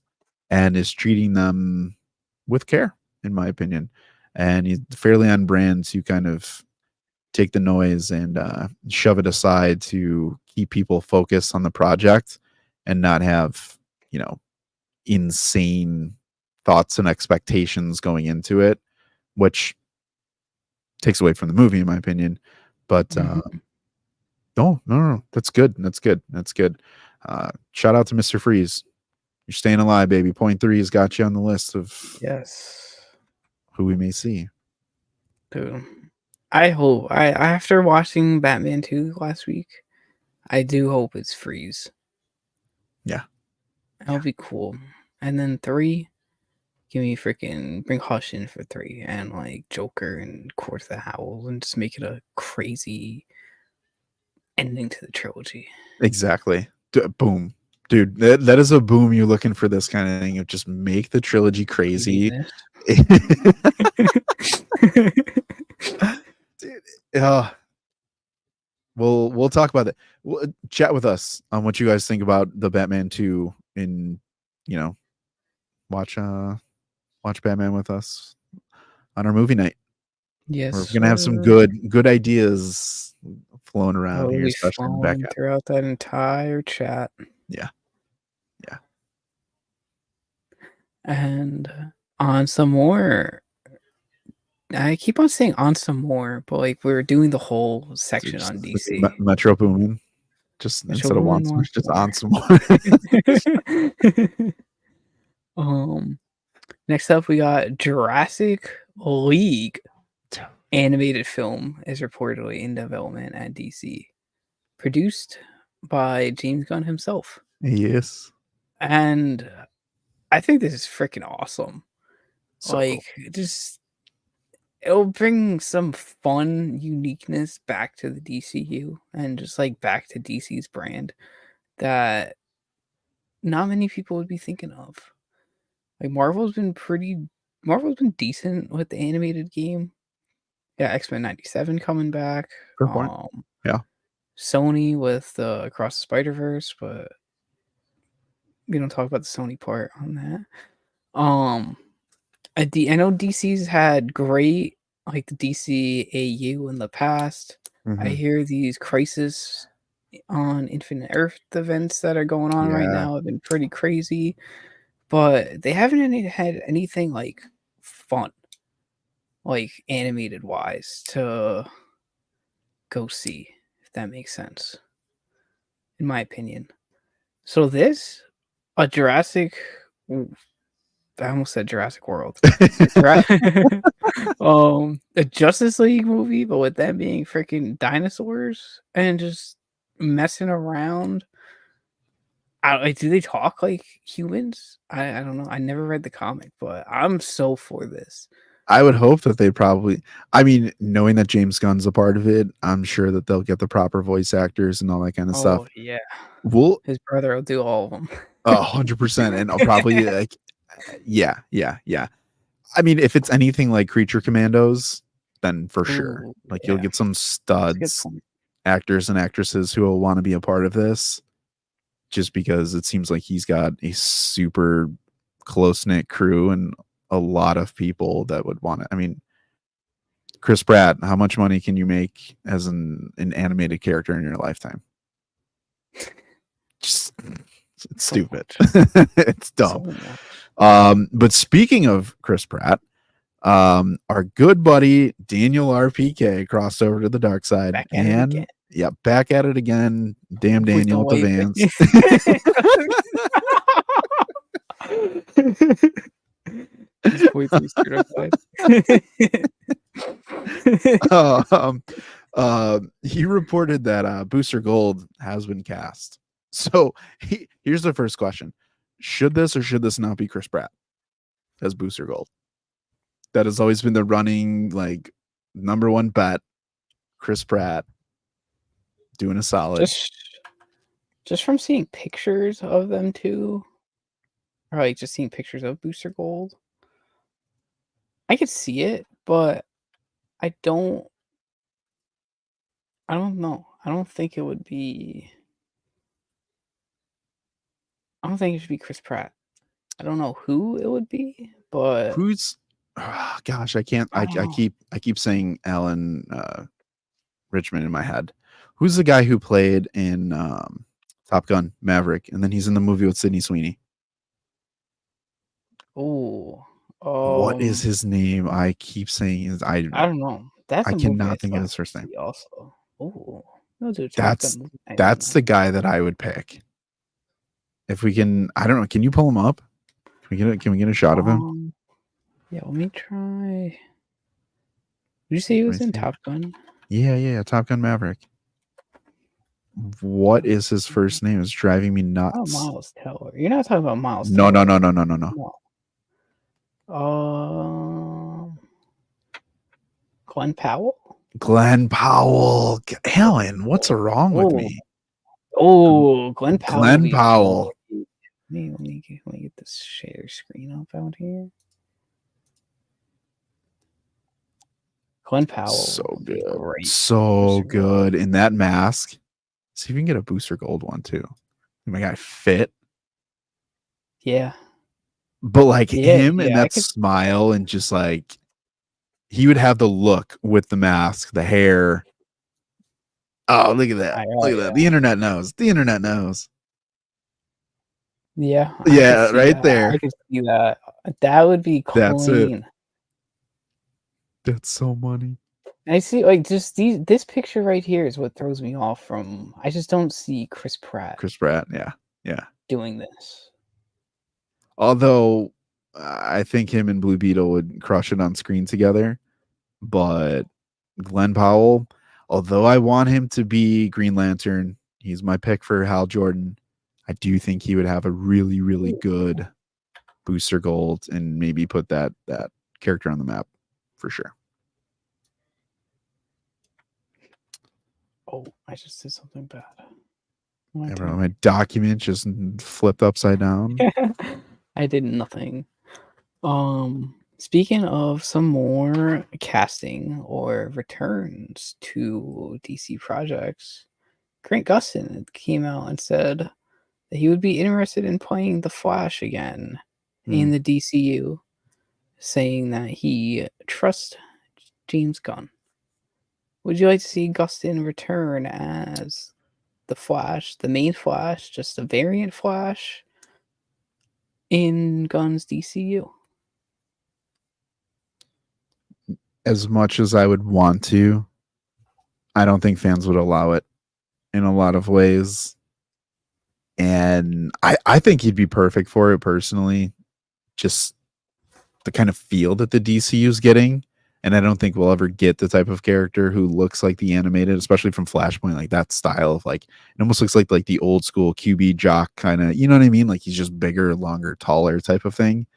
and is treating them with care, in my opinion. And he's fairly on brand to kind of take the noise and shove it aside to keep people focused on the project and not have, insane thoughts and expectations going into it, which takes away from the movie, in my opinion. But no, that's good. Shout out to Mr. Freeze. You're staying alive, baby. Point 3 has got you on the list of who we may see. Dude, I hope after watching Batman 2 last week, I do hope it's Freeze. Yeah. That'll be cool. And then 3, give me bring Hush in for 3 and like Joker and Court of the Owls and just make it a crazy ending to the trilogy. Exactly. Boom. Dude, that is a boom. You're looking for this kind of thing of just make the trilogy crazy. Dude, we'll talk about that. Chat with us on what you guys think about the Batman 2 in, watch Batman with us on our movie night. Yes. We're going to have some good ideas flowing around here, especially in the back half. Throughout that entire chat. Yeah. And on some more, I keep on saying on some more, but like we're doing the whole section on DC. Metro Boomin. Just Metro instead of Boomin once, just more. on some more. Next up, we got JURASIC LEAGUE animated film is reportedly in development at DC, produced by James Gunn himself. Yes, and I think this is freaking awesome. So like, it'll bring some fun uniqueness back to the DCU and just like back to DC's brand that not many people would be thinking of. Like Marvel's been decent with the animated game, Yeah, X-Men 97 coming back. Fair point. Yeah. Sony with Across the Spider-Verse, but we don't talk about the Sony part on that. I know DC's had great like the DC AU in the past. I Mhm. hear these Crisis on Infinite Earth events that are going on right Yeah. now have been pretty crazy, but they haven't had anything like fun, like animated wise, to go see, if that makes sense, in my opinion. So this, a Jurassic, I almost said Jurassic World, a Justice League movie, but with them being freaking dinosaurs and just messing around. Like, do they talk like humans? I don't know. I never read the comic, but I'm so for this. I would hope that they probably, I mean, knowing that James Gunn's a part of it, I'm sure that they'll get the proper voice actors and all that kind of stuff. Oh yeah, We'll his brother will do all of them. 100%, and I'll probably like, yeah. I mean, if it's anything like Creature Commandos, then for sure, Ooh, like you'll yeah, get some that's a good studs, point. actors and actresses who will want to be a part of this, just because it seems like he's got a super close knit crew and a lot of people that would want it. I mean, Chris Pratt, how much money can you make as an animated character in your lifetime? Just it's So stupid. much. It's dumb. So much. But speaking of Chris Pratt, our good buddy Daniel RPK crossed over to the dark side Back at it again. and back at it again. Damn Daniel with the Vans. This boy three certified. He reported that Booster Gold has been cast. So here's the first question: should this or should this not be Chris Pratt as Booster Gold? That has always been the running like number one bet. Chris Pratt doing a solid. Just from seeing pictures of them too, or like just seeing pictures of Booster Gold, I could see it, but I don't know. I don't think it would be. I don't think it should be Chris Pratt. I don't know who it would be, but Who's gosh, I can't. I I don't know. keep saying Alan Richmond in my head. Who's the guy who played in Top Gun Maverick, and then he's in the movie with Sydney Sweeney? Oh, What is his name? I keep saying I don't know. That's I a movie I cannot think still of have his first to name. see also. Oh, no, dude, Top That's Gun movie night right that's now. the guy that I would pick. If we can, I don't know. Can you pull him up? Can we get a shot of him? Yeah, let me try. Did you say he was in Top Gun? Yeah. Top Gun Maverick. What is his first name? It's driving me Oh, nuts. Miles Teller. You're not talking about Miles No. Teller. No. Glenn Powell? Glenn Powell. Alan, what's wrong with me? Glenn Powell. Glenn Powell. Let me get this share screen up out here. Glenn Powell. So good. Great. So good in that mask. See if we can get a Booster Gold one too. My guy fit. Yeah. But like him and that smile and just like he would have the look with the mask, the hair. Oh, look at that. Look at that. The internet knows. Yeah. Yeah, right there. I could see that. That would be clean. That's it. That's so money. I see, like, just this picture right here is what throws me off from. I just don't see Chris Pratt. Yeah. Doing this. Although I think him and Blue Beetle would crush it on screen together. But Glenn Powell, although I want him to be Green Lantern, he's my pick for Hal Jordan. I do think he would have a really, really good Booster Gold and maybe put that character on the map for sure. Oh, I just did something bad. My document just flipped upside down. I did nothing. Speaking of some more casting or returns to DC projects, Grant Gustin came out and said that he would be interested in playing the Flash again in the DCU, saying that he trusts James Gunn. Would you like to see Gustin return as the Flash, the main Flash, just a variant Flash in Gunn's DCU? As much as I would want to, I don't think fans would allow it in a lot of ways. And I think he'd be perfect for it personally. Just the kind of feel that the DCU is getting. And I don't think we'll ever get the type of character who looks like the animated, especially from Flashpoint, like that style of like, it almost looks like the old school QB jock kind of, you know what I mean? Like he's just bigger, longer, taller type of thing.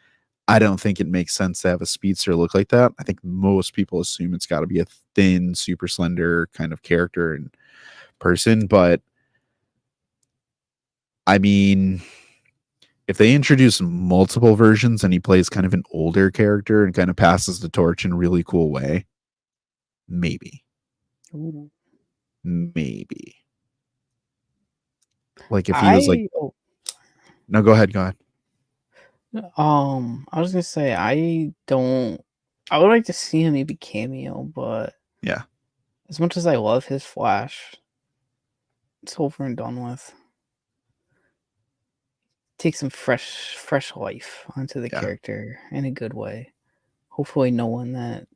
I don't think it makes sense to have a speedster look like that. I think most people assume it's got to be a thin, super slender kind of character and person. But I mean, if they introduce multiple versions and he plays kind of an older character and kind of passes the torch in a really cool way, maybe. Ooh. Maybe. Like if he was like, no, go ahead. I was gonna say I would like to see him maybe cameo, but yeah, as much as I love his Flash, it's over and done with. Take some fresh life onto the character in a good way. Hopefully no one that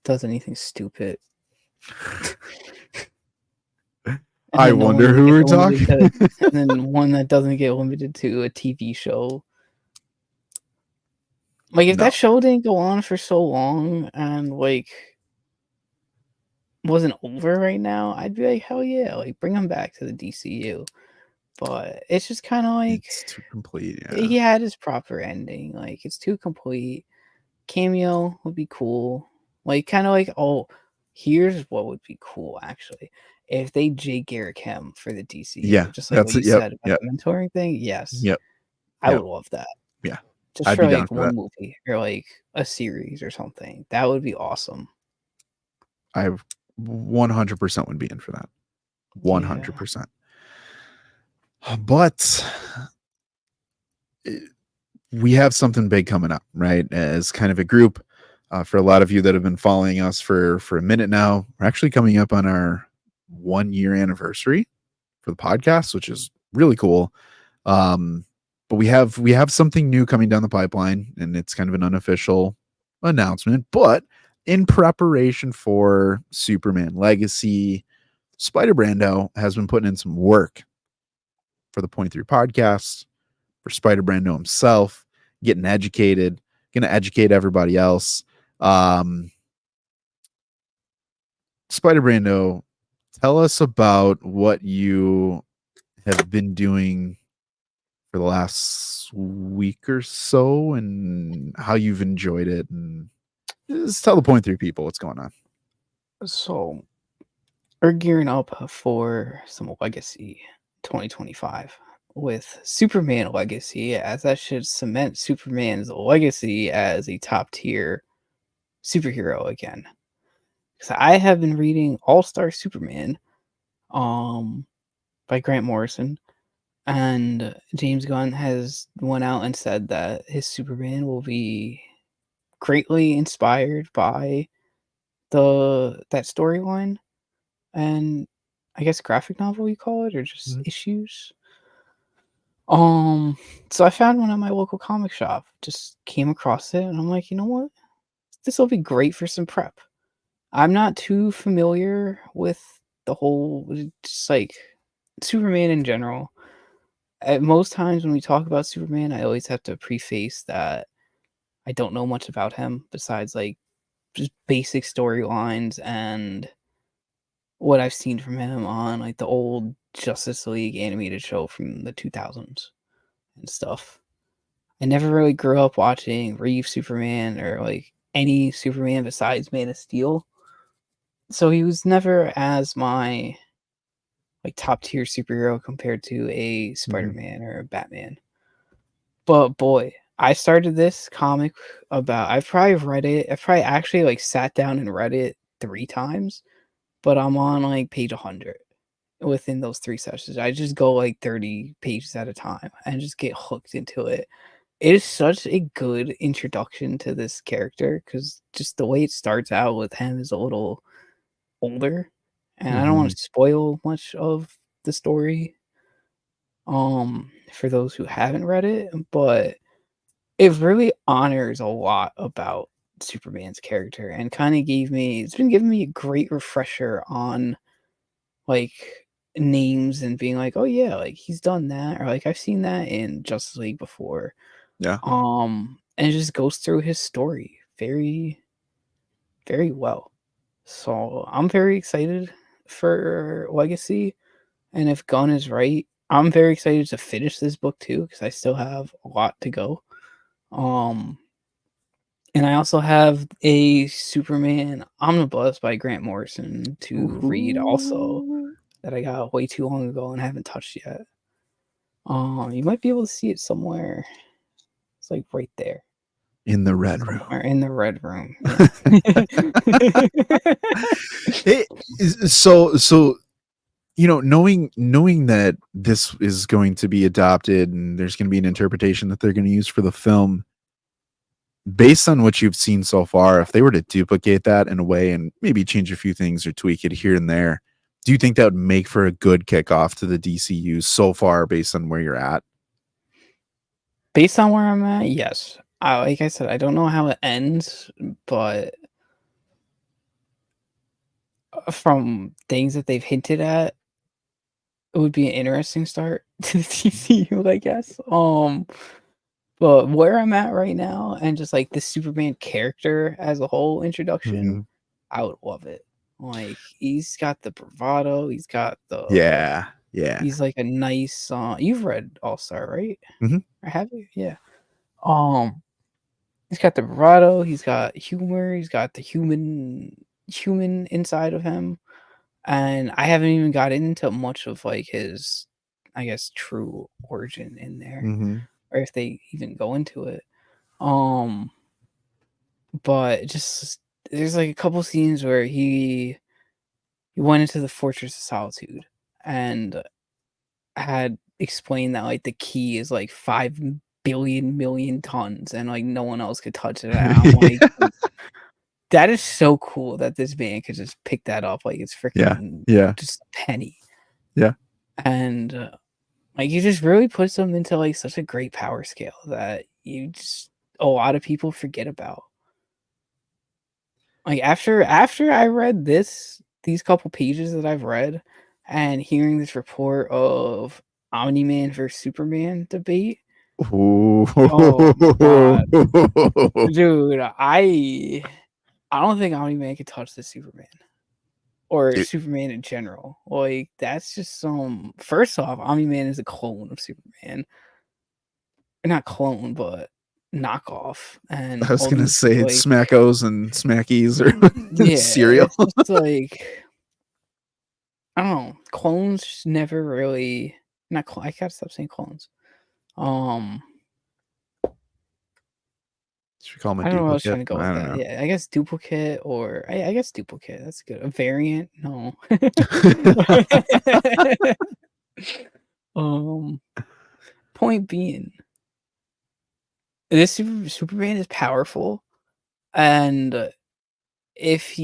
does anything stupid. I wonder who we're talking. And then one that doesn't get limited to a TV show. Like if that show didn't go on for so long and like wasn't over right now, I'd be like, hell yeah, like bring him back to the DCU. But it's just kind of like it's too complete. Yeah. He had his proper ending. Like it's too complete. Cameo would be cool. Like kind of like, oh, here's what would be cool actually. If they Jay Garrick him for the DCU, just like what you said about the mentoring thing. Yes. I would love that. Yeah. Just I'd for like one movie or like a series or something. That would be awesome. I 100% would be in for that. 100%. But we have something big coming up, right? As kind of a group, for a lot of you that have been following us for a minute now, we're actually coming up on our 1-year anniversary for the podcast, which is really cool. But we have something new coming down the pipeline, and it's kind of an unofficial announcement. But in preparation for Superman Legacy, Spider-Brando has been putting in some work for the Point 3 podcast, for Spider-Brando himself, getting educated, going to educate everybody else. Spider-Brando, tell us about what you have been doing for the last week or so and how you've enjoyed it, and just tell the Point 3 people what's going on. So we're gearing up for some Legacy 2025 with Superman Legacy, as that should cement Superman's legacy as a top tier superhero again. Because I have been reading All-Star Superman by Grant Morrison, and James Gunn has went out and said that his Superman will be greatly inspired by that storyline and I guess graphic novel you call it, or just issues. So I found one at my local comic shop, just came across it, and I'm like, you know what? This will be great for some prep. I'm not too familiar with the whole, just like Superman in general. At most times when we talk about Superman, I always have to preface that I don't know much about him besides like just basic storylines and what I've seen from him on like the old Justice League animated show from the 2000s and stuff. I never really grew up watching Reeve Superman or like any Superman besides Man of Steel. So he was never as my like top tier superhero compared to a Spider-Man or a Batman. But boy, I started this comic about I've probably read it. I've probably actually like sat down and read it 3 times, but I'm on like page 100 within those 3 sessions. I just go like 30 pages at a time and just get hooked into it. It is such a good introduction to this character because just the way it starts out with him is a little older, and I don't want Mhm. to spoil much of the story for those who haven't read it, but it really honors a lot about Superman's character and kind of it's been giving me a great refresher on like names and being like, oh yeah, like he's done that, or like I've seen that in Justice League before. Yeah. And it just goes through his story very, very well. So I'm very excited for Legacy. And if Gunn is right, I'm very excited to finish this book too, because I still have a lot to go. Um, and I also have a Superman omnibus by Grant Morrison to read also Ooh. that I got way too long ago and haven't touched yet. You might be able to see it somewhere. It's like right there. In the red room. Somewhere in the red room. Yeah. It is so knowing that this is going to be adopted and there's going to be an interpretation that they're going to use for the film, based on what you've seen so far, if they were to duplicate that in a way and maybe change a few things or tweak it here and there, do you think that would make for a good kickoff to the DCU so far based on where you're at? Based on where I'm at, yes. Like I said, I don't know how it ends, but from things that they've hinted at, it would be an interesting start to the DCU, I guess. But where I'm at right now and just like the Superman character as a whole introduction, Mhm. I would love it. Like he's got the bravado, Yeah. Yeah. he's like a nice you've read All Star, right? Mhm. Or have you? Yeah. Um he's got the bravado, he's got humor, he's got the human inside of him. And I haven't even got into much of like his, I guess, true origin in there, Mhm. or if they even go into it. Um, but just there's like a couple scenes where he went into the Fortress of Solitude and had explained that like the key is like 5 billion million tons and like no one else could touch it. And I'm like, that is so cool that this man could just pick that up like it's Yeah. freaking Yeah. just a penny. Yeah. And like he just really puts them into like such a great power scale that a lot of people forget about. Like after I read these couple pages that I've read and hearing this report of Omni-Man versus Superman debate, Ooh. oh my god. Dude, I don't think Omni-Man can touch the Superman or Dude, Superman in general. Like that's just some first off, Omni-Man is a clone of Superman. Not clone, but knockoff and I was gonna holding say like smackos and smackies or yeah, cereal. it's just like I don't know. Clones never really not clone. I gotta stop saying clones. Um, Should we call him a I don't know where I was duplicate? trying to go with I don't that. know. Yeah, I guess duplicate or I guess duplicate. That's good. A variant? No. um, point being, this Superman is powerful, and if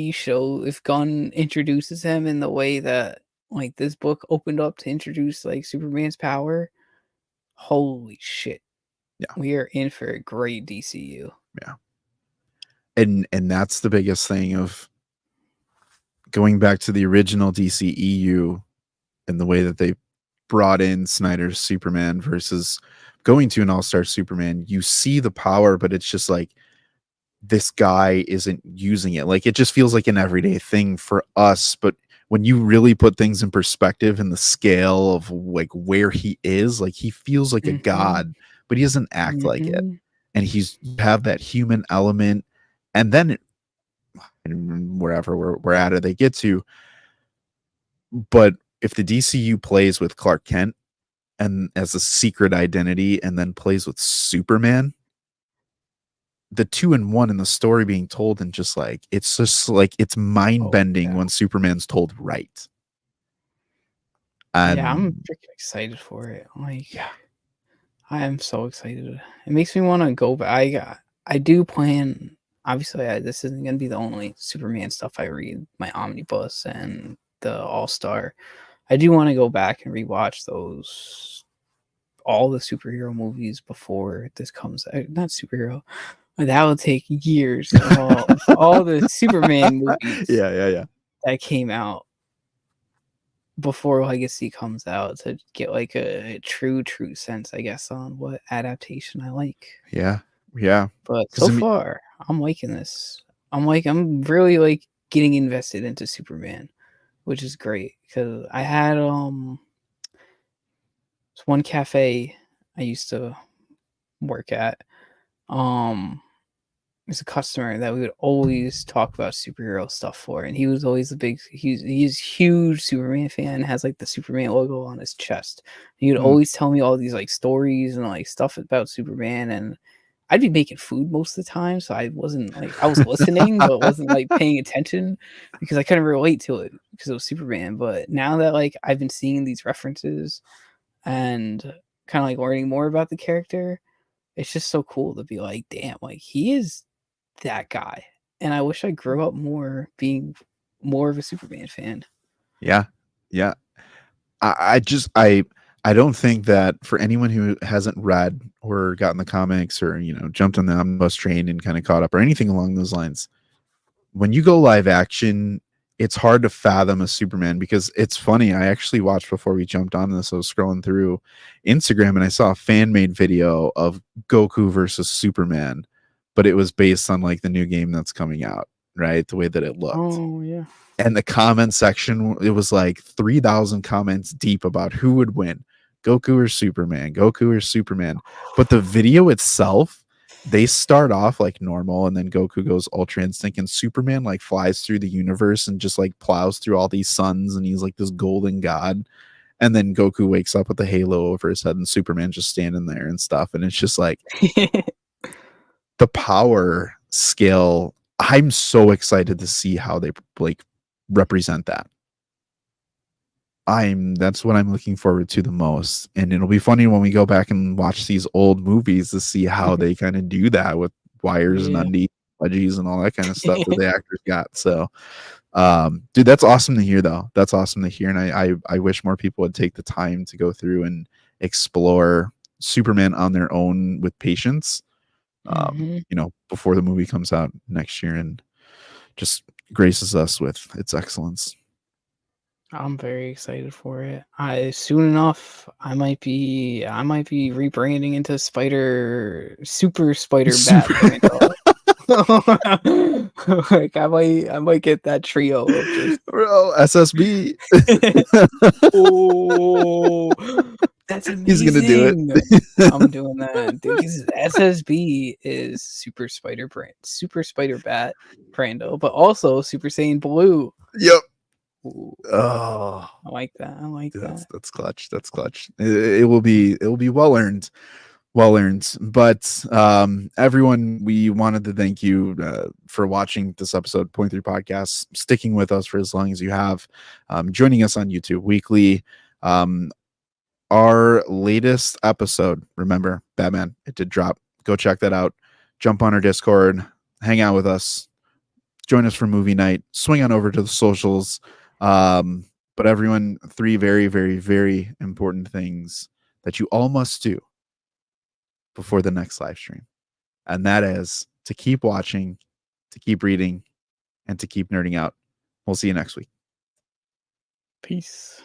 Gunn introduces him in the way that like this book opened up to introduce like Superman's power, holy shit. Yeah. We are in for a great DCU. Yeah. And that's the biggest thing of going back to the original DCEU and the way that they brought in Snyder's Superman versus going to an all-star Superman. You see the power, but it's just like this guy isn't using it. Like it just feels like an everyday thing for us, but when you really put things in perspective and the scale of like where he is, like he feels like a Mhm, god, but he doesn't act like it. mhm. And he's have that human element, and then wherever we're at it, they get to. But if the DCU plays with Clark Kent and as a secret identity, and then plays with Superman, the 2-in-1 and the story being told, and just like it's mind bending when Superman's told right. Yeah, I'm And freaking excited for it. Like, yeah, I am so excited. It makes me want to go back. I do plan. Obviously, this isn't gonna be the only Superman stuff I read. My omnibus and the All Star. I do want to go back and rewatch all the superhero movies before this comes out. Not superhero. That will take years. All the Superman movies yeah. that came out before Legacy comes out to get like a true sense, I guess, on what adaptation I like. Yeah. But 'Cause so I mean, far, I'm liking this. I'm really like getting invested into Superman, which is great because I had this one cafe I used to work at. There's a customer that we would always talk about superhero stuff for, and he was always he's huge Superman fan, has like the Superman logo on his chest. He would always tell me all these like stories and like stuff about Superman, and I'd be making food most of the time, so I wasn't like I was listening, but wasn't like paying attention because I couldn't relate to it because it was Superman. But now that like I've been seeing these references and kind of like learning more about the character, it's just so cool to be like, damn, like he is that guy. And I wish I grew up more being more of a Superman fan. yeah. I don't think that for anyone who hasn't read or gotten the comics or jumped on the omnibus train and kind of caught up or anything along those lines, when you go live action, it's hard to fathom a Superman, because it's funny. I actually watched before we jumped on this. I was scrolling through Instagram and I saw a fan made video of Goku versus Superman, but it was based on like the new game that's coming out, right? The way that it looked. Oh yeah. And the comment section, it was like 3,000 comments deep about who would win, Goku or Superman, Goku or Superman. But the video itself, they start off like normal, and then Goku goes Ultra Instinct, and Superman like flies through the universe and just like plows through all these suns, and he's like this golden god. And then Goku wakes up with a halo over his head, and Superman just standing there and stuff. And it's just like the power scale. I'm so excited to see how they like represent that. That's what I'm looking forward to the most. And it'll be funny when we go back and watch these old movies to see how they kind of do that with wires and Yeah. undies, wedgies, and all that kind of stuff that the actors got. So dude, that's awesome to hear though. That's awesome to hear. And I wish more people would take the time to go through and explore Superman on their own with patience. Before the movie comes out next year and just graces us with its excellence. I'm very excited for it. Soon enough I might be rebranding into Super Spider Bat. Like I might get that trio of just bro, SSB. Oh, that's amazing. He's gonna do it. I'm doing that, dude. Because SSB is Super Spider Bat Brando, but also Super Saiyan Blue. Yep. Ooh, Oh, I like that. I like that. that's clutch. That's clutch. It will be well earned. But everyone, we wanted to thank you for watching this episode, Point 3 Podcast, sticking with us for as long as you have, joining us on YouTube weekly. Our latest episode, remember, Batman, it did drop. Go check that out. Jump on our Discord, hang out with us, join us for movie night, swing on over to the socials. But everyone, 3 very, very, very important things that you all must do before the next live stream. And that is to keep watching, to keep reading, and to keep nerding out. We'll see you next week. Peace.